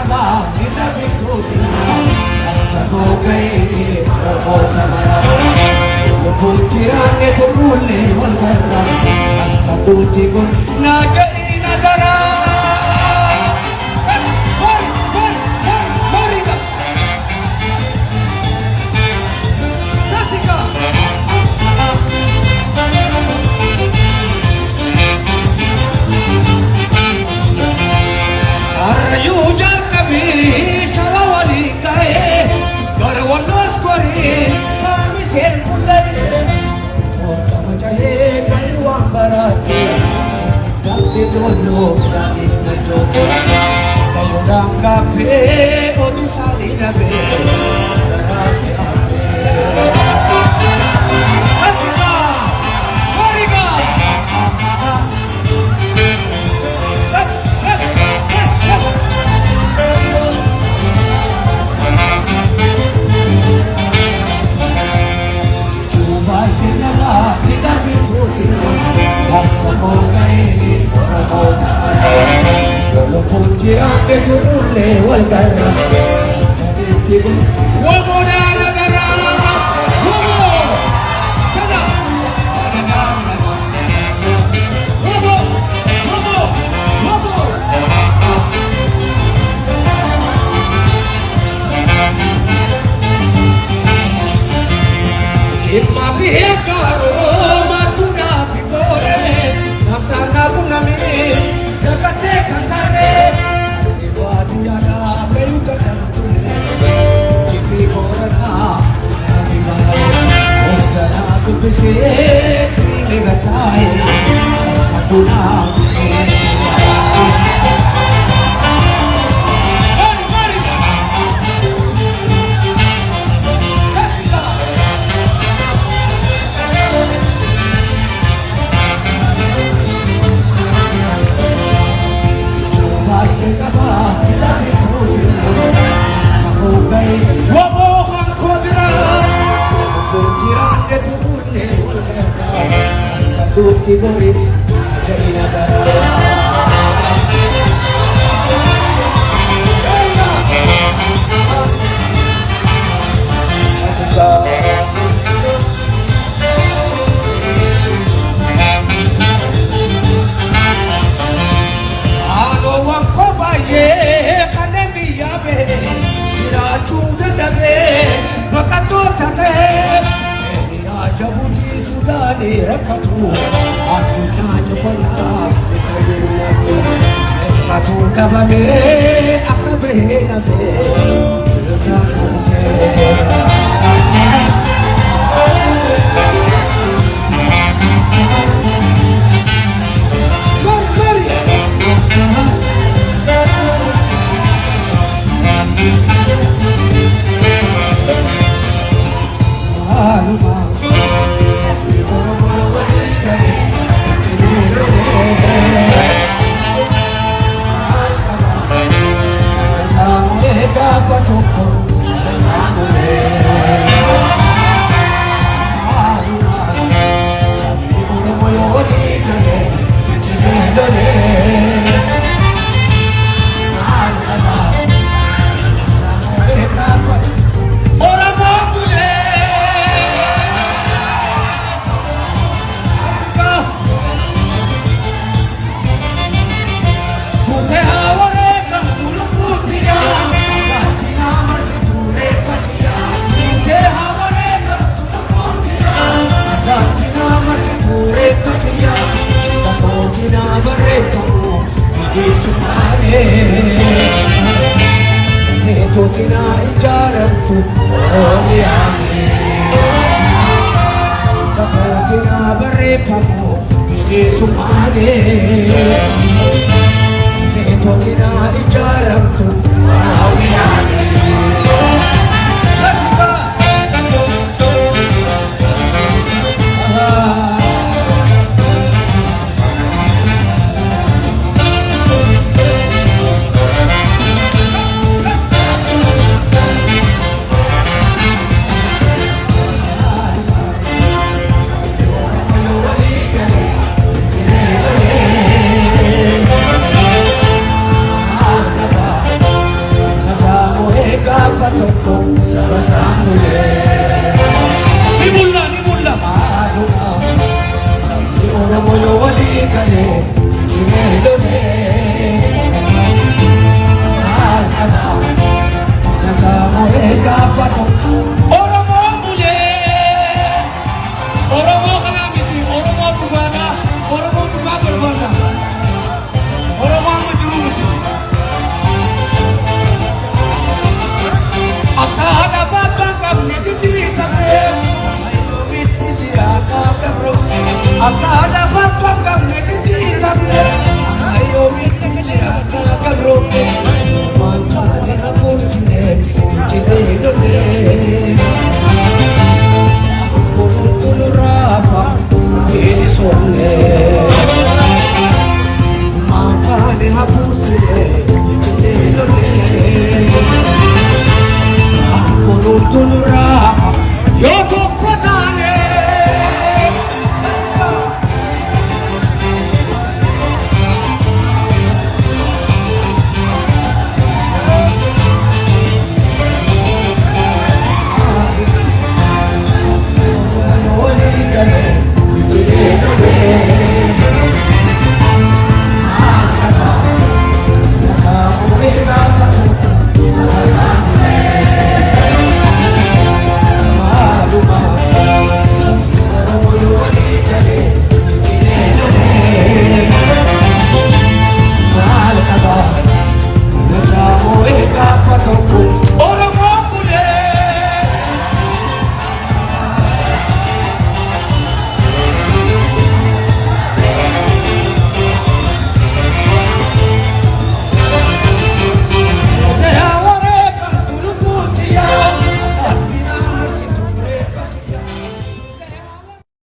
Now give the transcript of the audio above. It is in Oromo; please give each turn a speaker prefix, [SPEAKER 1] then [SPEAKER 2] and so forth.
[SPEAKER 1] kaba kita bituti sa hogay o tamara lubog tirane turuli wal karra kabuti gun na jai nadara Dulu dari mencoba kayu dan kafe otu salina be darake ape asika mariga coba kenapa kita bituti bangsa hogai Kalau puji ande turule wal karra jadi tibu womo dara dara womo kada womo womo womo jipma bihekaro matuna figore nafsana bunami dekate kantare ibadu yana beyuta namtule jipi korana nami bala orana kubise kringe gatai kaduna Bukti murid jadi negara. Ado wang ko baye kanemi yabe tira chuda dabe bakato tate Jabuti Sudani rakatu adunya jafala kayunatu rakatu kabame akabe nabe rakate Totina ijaramtu oliyani Totina barepamu bide sumane Totina ijaramtu